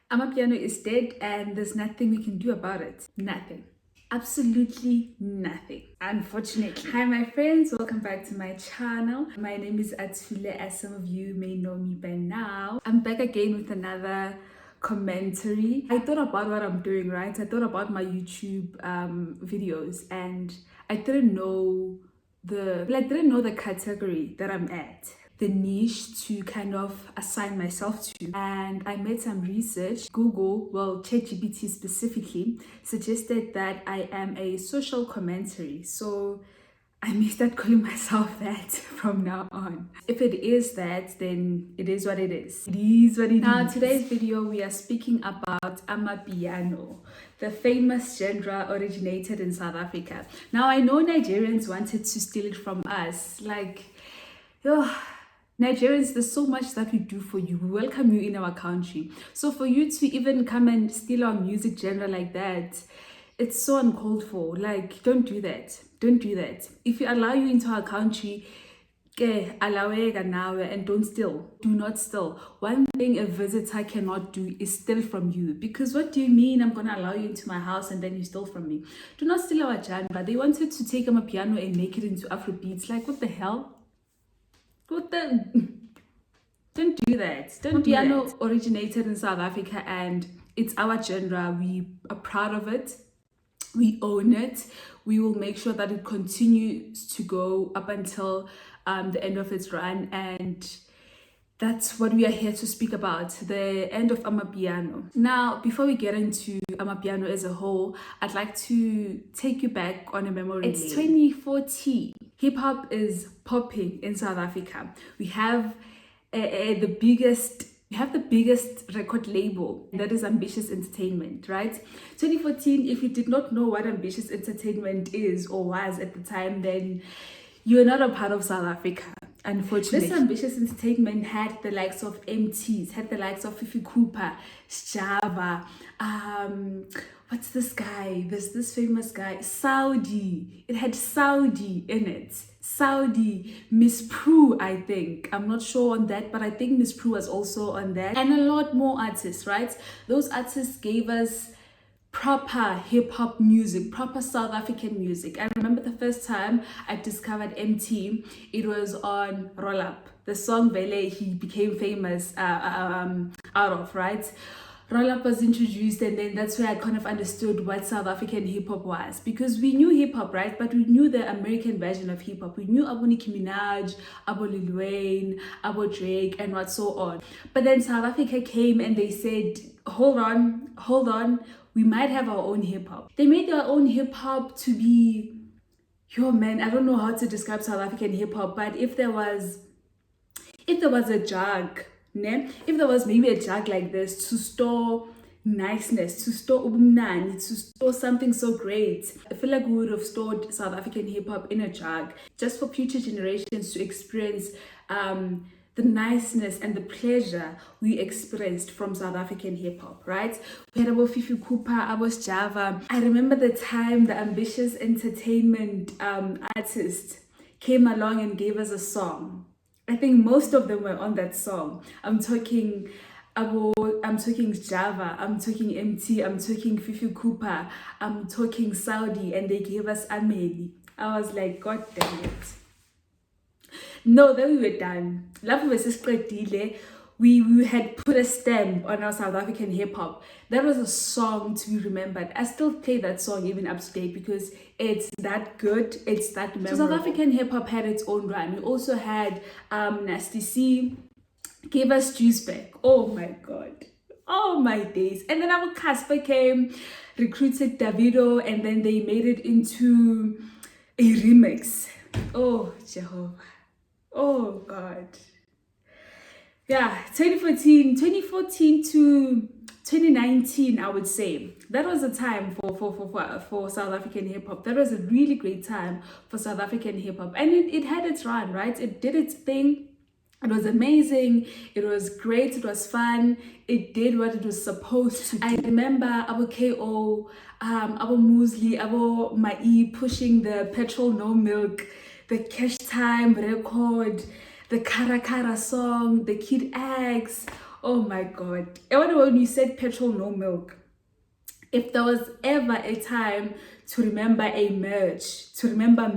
Amapiano is dead and there's nothing we can do about it. Nothing. Absolutely nothing, unfortunately. Hi my friends, welcome back to my channel. My name is Atule, as some of you may know me by now. I'm back again with another commentary. I thought about what I'm doing, right? I thought about my YouTube videos, and I didn't know the category that I'm at, the niche to kind of assign myself to. And I made some research. Google, well, ChatGPT specifically, suggested that I am a social commentary. So I may start calling myself that from now on. If it is that, then it is what it is. It is what it is. Now, today's video, we are speaking about Amapiano, the famous genre originated in South Africa. Now, I know Nigerians wanted to steal it from us. Nigerians, there's so much that we do for you. We welcome you in our country. So for you to even come and steal our music genre like that, it's so uncalled for. Like, don't do that. Don't do that. If we allow you into our country, and don't steal. Do not steal. One thing a visitor cannot do is steal from you. Because what do you mean I'm gonna allow you into my house and then you steal from me? Do not steal our genre. They wanted to take Amapiano and make it into Afrobeats. Like, what the hell? Don't do that. Piano originated in South Africa and it's our genre. We are proud of it. We own it. We will make sure that it continues to go up until the end of its run, and that's what we are here to speak about, the end of Amapiano. Now, before we get into Amapiano as a whole, I'd like to take you back on a memory lane. It's 2014. Hip-hop is popping in South Africa. We have the biggest record label, that is Ambitious Entertainment, right? 2014, if you did not know what Ambitious Entertainment is or was at the time, then you're not a part of South Africa. Unfortunately, this Ambitious Entertainment had the likes of MTs, had the likes of Fifi Cooper, Java, what's this guy? There's this famous guy, Saudi. It had Saudi in it. Saudi, Miss Prue, I think. I'm not sure on that, but I think Miss Prue was also on that. And a lot more artists, right? Those artists gave us proper hip-hop music, proper South African music. I remember the first time I discovered MT, it was on Roll Up, the song Vele he became famous out of, right? Roll Up was introduced, and then that's where I kind of understood what South African hip-hop was, because we knew hip-hop, right? But we knew the American version of hip-hop. We knew Abo Nicki Minaj, Abo Lil Wayne, Abo Drake, and what so on. But then South Africa came and they said, hold on, we might have our own hip-hop. They made their own hip-hop to be, I don't know how to describe South African hip-hop, but if there was a jug, if there was maybe a jug like this to store niceness, to store ubumnani, to store something so great, I feel like we would have stored South African hip-hop in a jug just for future generations to experience the niceness and the pleasure we experienced from South African hip-hop, right? We had about Fifi Cooper, Abos Java. I remember the time the Ambitious Entertainment artist came along and gave us a song. I think most of them were on that song. I'm talking Java, I'm talking MT, I'm talking Fifi Cooper, I'm talking Saudi, and they gave us Ameli. I was like, God damn it. No, then we were done. We had put a stamp on our South African hip-hop. That was a song to be remembered. I still play that song even up to date because it's that good, it's that memorable. So South African hip-hop had its own run. We also had Nasty C, gave us Juice Back. Oh my God. Oh my days. And then our Cassper came, recruited Davido, and then they made it into a remix. Oh, Jehovah. Oh God. Yeah, 2014 to 2019, I would say. That was a time for South African hip-hop. That was a really great time for South African hip-hop. And it had its run, right? It did its thing. It was amazing. It was great. It was fun. It did what it was supposed to do. I remember Abo KO, Abo Muesli, Abo Mai pushing the petrol no milk, the Cash Time record, the Kara Kara song, the Kid X. Oh my God. I wonder when you said petrol, no milk. If there was ever a time to remember a merch, to remember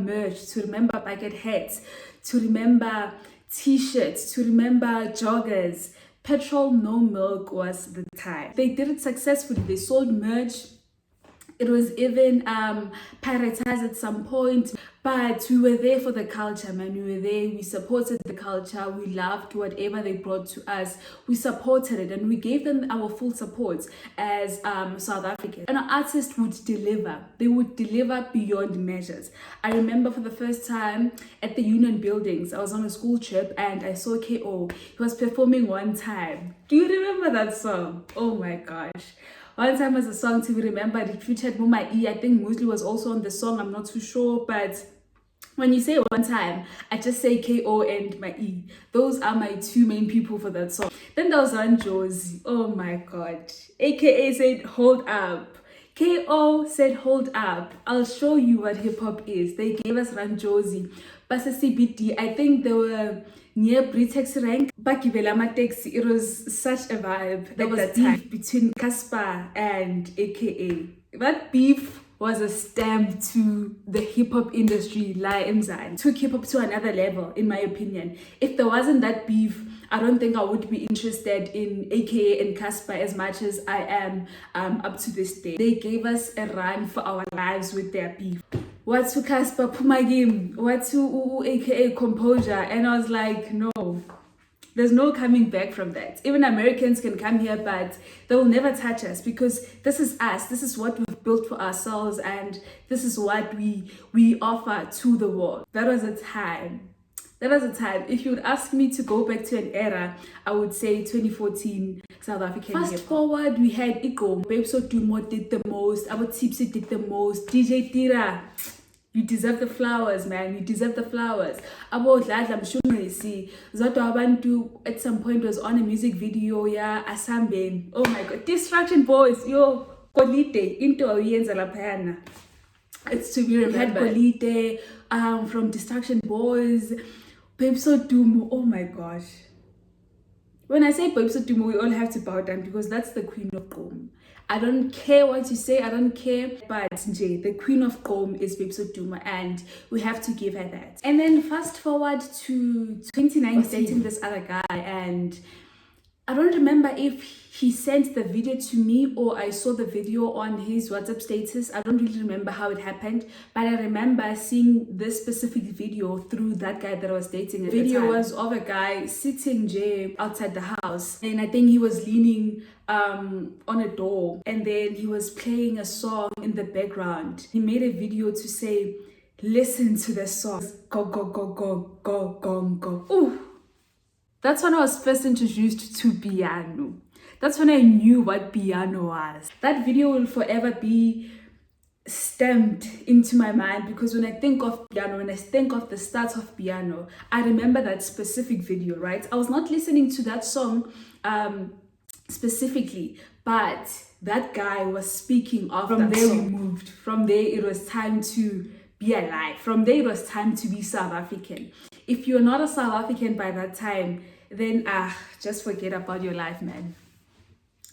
bucket hats, to remember t-shirts, to remember joggers, petrol, no milk was the time. They did it successfully. They sold merch. It was even prioritized at some point, but we were there for the culture, man. We were there, we supported the culture, we loved whatever they brought to us, we supported it, and we gave them our full support as South Africans. And our artists would deliver. They would deliver beyond measures. I remember for the first time at the Union Buildings, I was on a school trip and I saw Ko. He was performing one time. Do you remember that song? Oh my gosh. One time was a song to be remembered. It featured Muma E. I think Musli was also on the song. I'm not too sure. But when you say one time, I just say Ko and my E. Those are my two main people for that song. Then there was Josie. Oh my God. AKA said, hold up. Ko said, hold up. I'll show you what hip hop is. They gave us Josie. Basa CBD. I think they were near Britex rank. Taxi. It was such a vibe. There was beef between Cassper and AKA. That beef was a stamp to the hip hop industry. Took hip hop to another level, in my opinion. If there wasn't that beef, I don't think I would be interested in AKA and Cassper as much as I am up to this day. They gave us a run for our lives with their beef. What to Cassper Pumagim? What to AKA Composure? And I was like, no, there's no coming back from that. Even Americans can come here, but they will never touch us because this is us. This is what we've built for ourselves, and this is what we offer to the world. That was a time. If you would ask me to go back to an era, I would say 2014 South African. Fast forward, we had Gqom. Babes Dumo did the most. Our Tipsy did the most. DJ Tira, you deserve the flowers, man. You deserve the flowers. About that, I'm sure you see. Zato Abantu at some point was on a music video, yeah, Asambe. Oh my God. Distraction Boys, yo, Kolite, into Ayenza Lapayana. It's to be remembered. Kolite, from Distraction Boys. Babes Dumo, oh my gosh. When I say Babes Dumo, we all have to bow down because that's the queen of Gqom. I don't care what you say, I don't care, but the queen of Gqom is Babes Dumo, and we have to give her that. And then fast forward to 2019, dating this other guy, and I don't remember if he sent the video to me or I saw the video on his WhatsApp status. I don't really remember how it happened, but I remember seeing this specific video through that guy that I was dating at the time. The video was of a guy sitting outside the house, and I think he was leaning on a door, and then he was playing a song in the background. He made a video to say, listen to the song. Go, go, go, go, go, go, go. Ooh. That's when I was first introduced to piano. That's when I knew what piano was. That video will forever be stamped into my mind because when I think of piano, when I think of the start of piano, I remember that specific video, right? I was not listening to that song specifically, but that guy was speaking of from that there song. We moved. From there, it was time to be alive. From there, it was time to be South African. If you're not a South African by that time, then just forget about your life, man.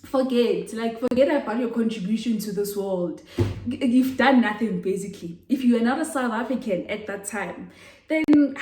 Forget about your contribution to this world. You've done nothing, basically. If you are not a South African at that time, then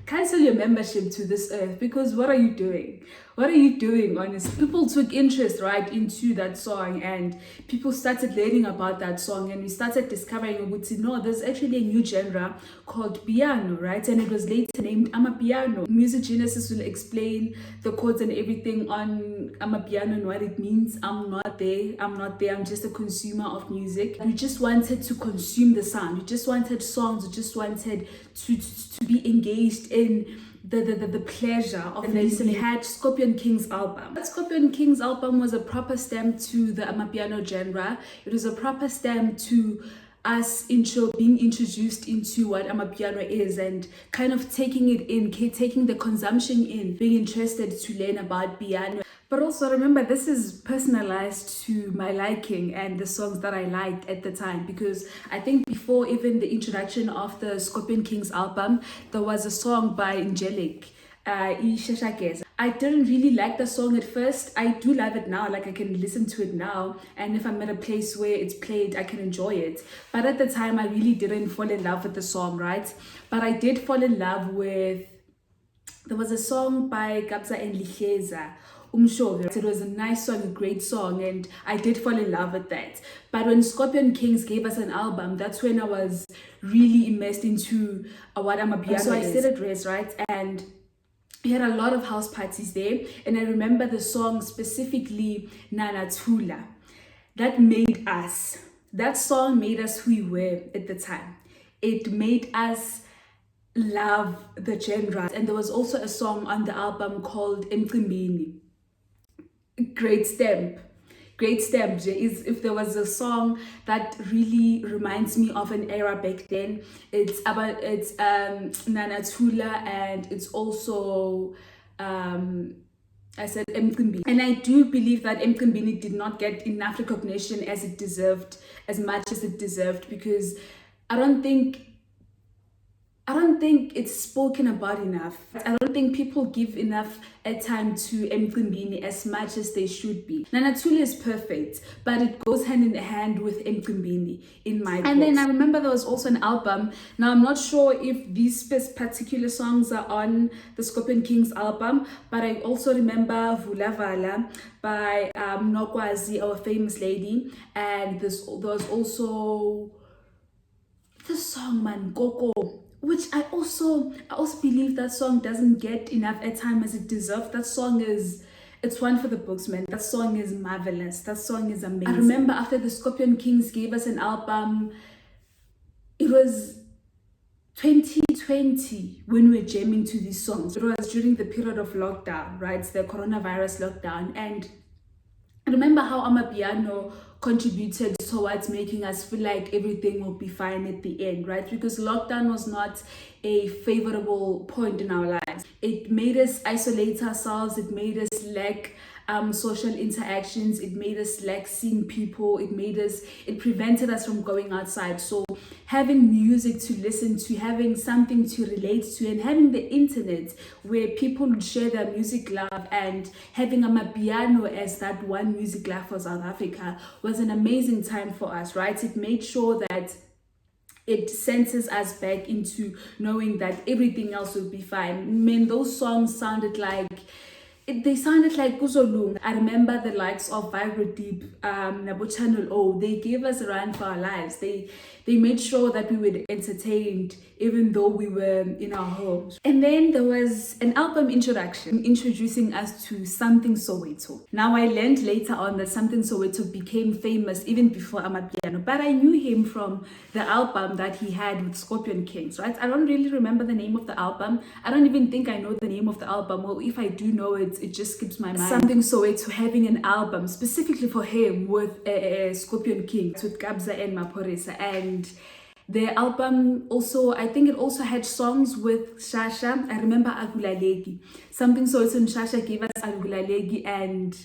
cancel your membership to this earth, because what are you doing? What are you doing, honestly? People took interest right into that song, and people started learning about that song, and we started discovering, no, there's actually a new genre called piano, right? And it was later named Amapiano. Music Genesis will explain the chords and everything on Amapiano and what it means. I'm not there. I'm just a consumer of music. We just wanted to consume the sound. We just wanted songs. We just wanted to be engaged in the pleasure of listening. We had Scorpion King's album. That Scorpion King's album was a proper stamp to the Amapiano genre. It was a proper stamp to us being introduced into what Amapiano is and kind of taking it in, taking the consumption in, being interested to learn about piano. But also remember, this is personalized to my liking and the songs that I liked at the time, because I think before even the introduction of the Scorpion King's album, there was a song by Angelic. Isheshageza. I didn't really like the song at first. I do love it now, like I can listen to it now, and if I'm at a place where it's played, I can enjoy it. But at the time, I really didn't fall in love with the song, right? But I did fall in love with, there was a song by Kabza and Licheza, Umshove. It was a nice song, a great song, and I did fall in love with that. But when Scorpion Kings gave us an album, that's when I was really immersed into what Amapiano is. So I stayed at Res, right? And we had a lot of house parties there, and I remember the song specifically, Nana Tula. That song made us who we were at the time. It made us love the genre. And there was also a song on the album called Mqimbini. Great stamp. Is if there was a song that really reminds me of an era back then, it's Nana Tula, and it's also I said Mqimbini. And I do believe that Mqimbini did not get enough recognition as much as it deserved, because I don't think it's spoken about enough. I don't think people give enough airtime to Mqimbini as much as they should be. Nana Tula is perfect, but it goes hand in hand with Mqimbini in my books. And then I remember there was also an album. Now I'm not sure if these particular songs are on the Scorpion Kings album, but I also remember Vulavala by Nokwazi, our famous lady, and there was also the song Man Koko, which I also believe that song doesn't get enough airtime as it deserves. That song it's one for the books, man. That song is marvelous. That song is amazing. I remember after the Scorpion Kings gave us an album, it was 2020 when we were jamming to these songs. It was during the period of lockdown, right? The coronavirus lockdown. And I remember how Amapiano contributed towards making us feel like everything will be fine at the end, right? Because lockdown was not a favorable point in our lives. It made us isolate ourselves. It made us lack social interactions. It made us lack seeing people. It prevented us from going outside. So having music to listen to, having something to relate to, and having the internet where people would share their music love, and having Amapiano as that one music love for South Africa was an amazing time for us, right? It made sure that it senses us back into knowing that everything else will be fine. Man, those songs sounded like Kuzolung. I remember the likes of Vibrant Deep, Nabo Channel O. They gave us a run for our lives. They made sure that we were entertained even though we were in our homes. And then there was an album introduction introducing us to Something Soweto. Now I learned later on that Something Soweto became famous even before Amapiano, but I knew him from the album that he had with Scorpion Kings, right? I don't really remember the name of the album. I don't even think I know the name of the album. Well, if I do know it, it just skips my mind. Something Soweto having an album specifically for him with Scorpion Kings, with Kabza and Maphorisa, and the album also, I think it also had songs with Shasha. I remember Agulalegi. Something Soweto and Shasha gave us Agulalegi, and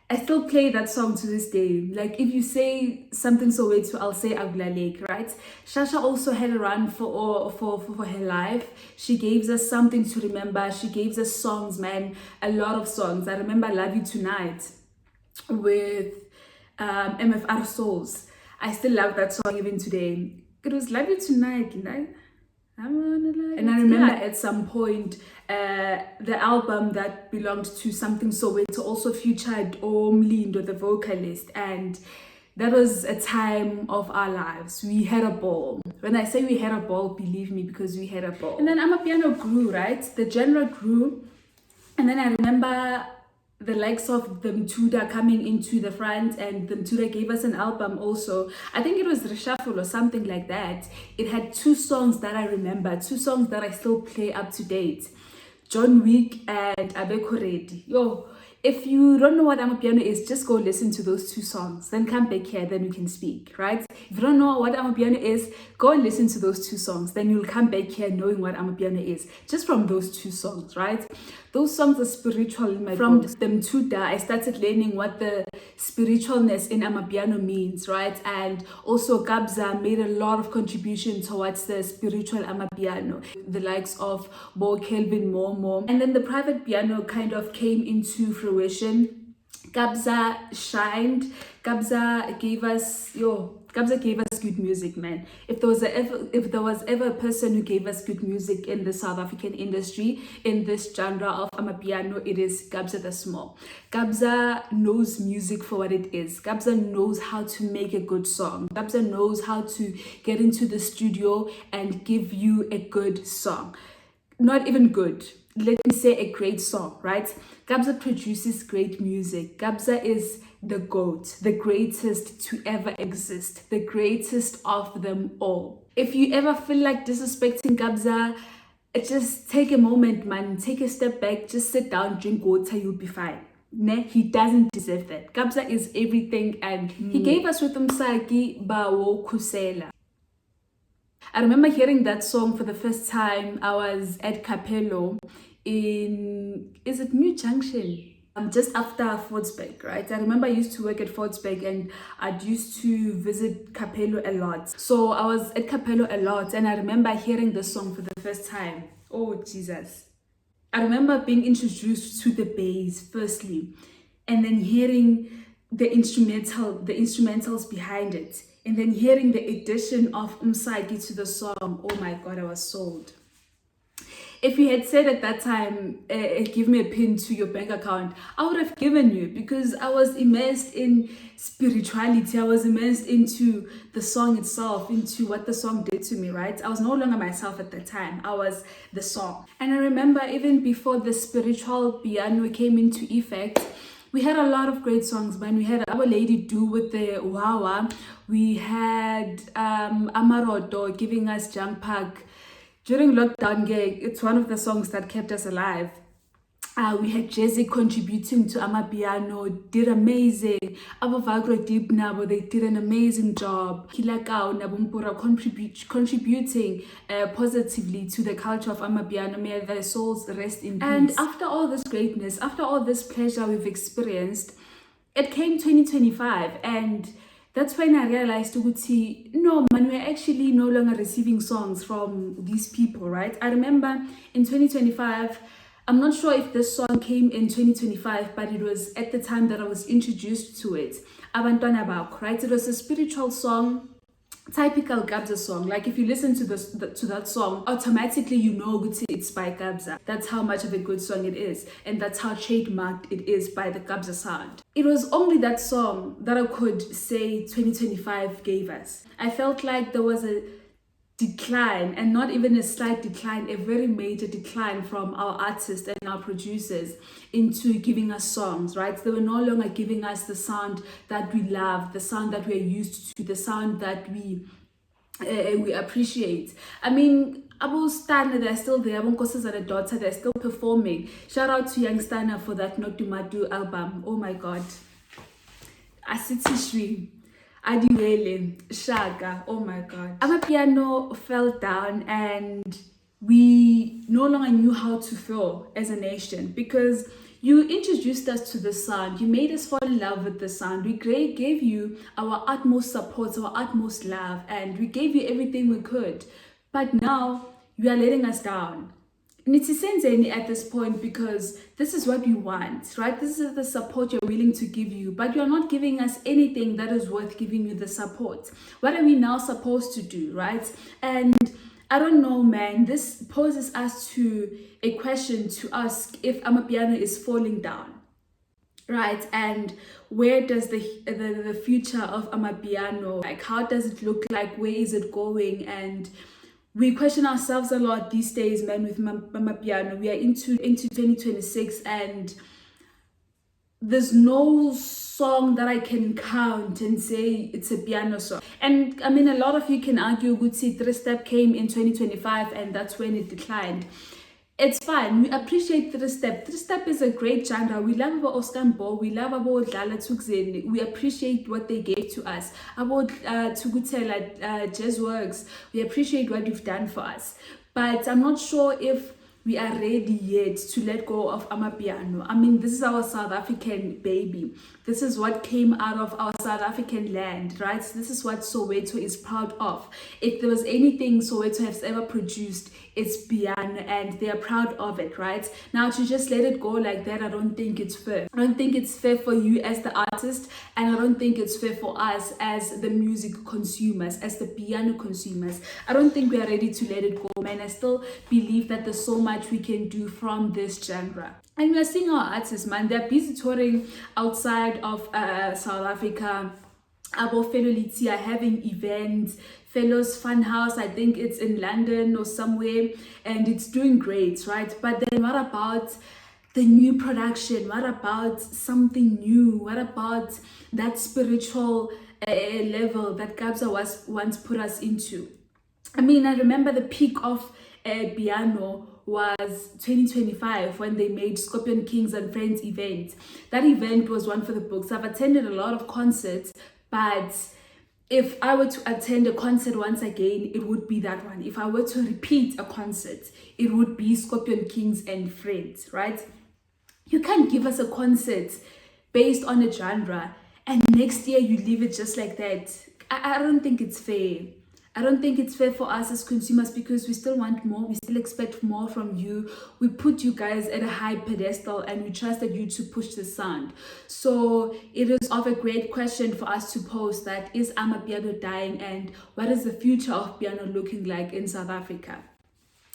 I still play that song to this day. Like if you say Something Soweto, I'll say Agulalegi, right? Shasha also had a run for her life. She gave us Something to Remember. She gave us songs, man, a lot of songs. I remember Love You Tonight with MFR Souls. I still love that song even today. It was Love You Tonight, right? And I remember at some point, the album that belonged to Something Soweto also featured Lindo, the vocalist, and that was a time of our lives. We had a ball. When I say we had a ball, believe me, because we had a ball. And then Amapiano grew, right? The genre grew, and then I remember the likes of the Mtuda coming into the front, and the Mtuda gave us an album also. I think it was Reshuffle or something like that. It had two songs that I remember, two songs that I still play up to date. John Wick and Abeko Ready. Yo, if you don't know what Amapiano is, just go listen to those two songs. Then come back here, then we can speak, right? If you don't know what Amapiano is, go and listen to those two songs. Then you'll come back here knowing what Amapiano is, just from those two songs, right? Those songs are spiritual in my From books. Them to die, I started learning what the spiritualness in Amapiano means, right? And also Kabza made a lot of contribution towards the spiritual Amapiano, the likes of Bo Kelvin Momo. And then the private piano kind of came into fruition. Kabza shined. Kabza gave us good music, man. If there was ever a person who gave us good music in the South African industry, in this genre of Amapiano, it is Kabza De Small. Kabza knows music for what it is. Kabza knows how to make a good song. Kabza knows how to get into the studio and give you a good song. Not even good. Let me say a great song, right? Kabza produces great music. Kabza is the GOAT, the greatest to ever exist, the greatest of them all. If you ever feel like disrespecting Kabza, just take a moment, man. Take a step back, just sit down, drink water, you'll be fine. He doesn't deserve that. Kabza is everything, and he gave us with Msaki Bawo Kusela. I remember hearing that song for the first time. I was at Capello in, is it New Junction? Just after Fordsburg, right? I remember I used to work at Fordsburg and I'd used to visit Capello a lot. So I was at Capello a lot and I remember hearing the song for the first time. Oh, Jesus. I remember being introduced to the bass firstly, and then hearing the instrumentals behind it, and then hearing the addition of Msaki to the song. Oh my God, I was sold. If you had said at that time, give me a pin to your bank account, I would have given you, because I was immersed in spirituality. I was immersed into the song itself, into what the song did to me, right? I was no longer myself at that time. I was the song. And I remember even before the spiritual piano came into effect, we had a lot of great songs, man. We had Our Lady Do with the Wawa. We had Amaroto giving us Jump Park. During lockdown, it's one of the songs that kept us alive. We had Jesse contributing to Amapiano, did amazing. Abavagro Deep Nabo, they did an amazing job. Kilakao Nabumpura contributing positively to the culture of Amapiano. May their souls rest in peace. And after all this greatness, after all this pleasure we've experienced, it came 2025, and that's when I realized, no, man, we're actually no longer receiving songs from these people, right? I remember in 2025, I'm not sure if this song came in 2025, but it was at the time that I was introduced to it. Abantwana Bakho, right? It was a spiritual song, typical Kabza song. Like if you listen to that song, automatically you know it's by Kabza. That's how much of a good song it is, and that's how trademarked it is by the Kabza sound. It was only that song that I could say 2025 gave us. I felt like there was a decline, and not even a slight decline, a very major decline from our artists and our producers into giving us songs, right? They were no longer giving us the sound that we love, the sound that we're used to, the sound that we appreciate. I mean, Abo Stana, they're still there. Abo Nkosazana and a daughter, they're still performing. Shout out to Young Stana for that Not to Madu album. Oh my God. Asiti Shri. Adiwele, Shaga, oh my God. Amapiano fell down and we no longer knew how to feel as a nation, because you introduced us to the sound. You made us fall in love with the sound. We gave you our utmost support, our utmost love, and we gave you everything we could. But now you are letting us down. Nitsisenzeni at this point, because this is what we want, right? This is the support you're willing to give you, but you're not giving us anything that is worth giving you the support. What are we now supposed to do, right? And I don't know, man, this poses us to a question to ask if Amapiano is falling down, right? And where does the future of Amapiano, like how does it look like? Where is it going? And we question ourselves a lot these days, man, with Amapiano. We are into 2026 and there's no song that I can count and say it's a piano song. And I mean, a lot of you can argue, Gutsi, 3-Step came in 2025 and that's when it declined. It's fine. We appreciate 3-Step. 3-Step is a great genre. We love about Oscar Bo. We love about Dlala Tukzeni. We appreciate what they gave to us. About Tugutela, Jazz Works. We appreciate what you've done for us. But I'm not sure if we are ready yet to let go of Amapiano. I mean, this is our South African baby. This is what came out of our South African land, right? This is what Soweto is proud of. If there was anything Soweto has ever produced, it's piano, and they are proud of it, right? Now, to just let it go like that, I don't think it's fair. I don't think it's fair for you as the artist, and I don't think it's fair for us as the music consumers, as the piano consumers. I don't think we are ready to let it go, man. I still believe that there's so much we can do from this genre. And we are seeing our artists, man. They're busy touring outside of South Africa. Our fellow Litsi are having events. Fellows Fun House, I think it's in London or somewhere, and it's doing great, right? But then what about the new production? What about something new? What about that spiritual level that Kabza was once put us into? I mean, I remember the peak of piano was 2025 when they made Scorpion Kings and Friends event. That event was one for the books. I've attended a lot of concerts, but if I were to attend a concert once again, it would be that one. If I were to repeat a concert, it would be Scorpion Kings and Friends, right? You can't give us a concert based on a genre and next year you leave it just like that. I don't think it's fair. I don't think it's fair for us as consumers, because we still want more. We still expect more from you. We put you guys at a high pedestal and we trusted you to push the sound. So it is of a great question for us to pose that, is Amapiano dying, and what is the future of piano looking like in South Africa?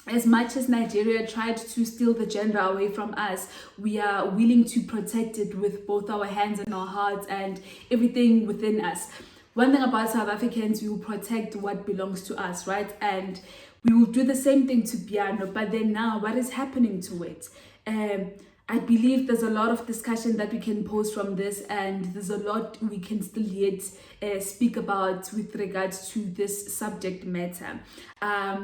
As much as Nigeria tried to steal the genre away from us, we are willing to protect it with both our hands and our hearts and everything within us. One thing about South Africans, we will protect what belongs to us, right? And we will do the same thing to piano. But then now, what is happening to it? I believe there's a lot of discussion that we can pose from this, and there's a lot we can still yet speak about with regards to this subject matter.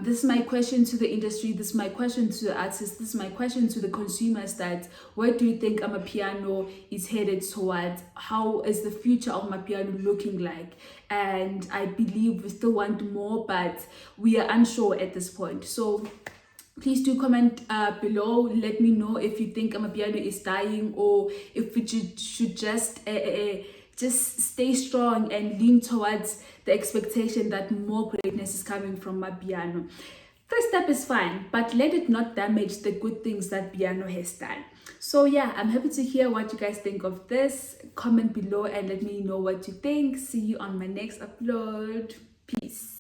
This is my question to the industry, this is my question to the artists, this is my question to the consumers, that where do you think Amapiano is headed towards? How is the future of Amapiano looking like? And I believe we still want more, but we are unsure at this point. So please do comment below. Let me know if you think Amapiano is dying, or if we should just stay strong and lean towards the expectation that more greatness is coming from Amapiano. First step is fine, but let it not damage the good things that piano has done. So yeah, I'm happy to hear what you guys think of this. Comment below and let me know what you think. See you on my next upload. Peace.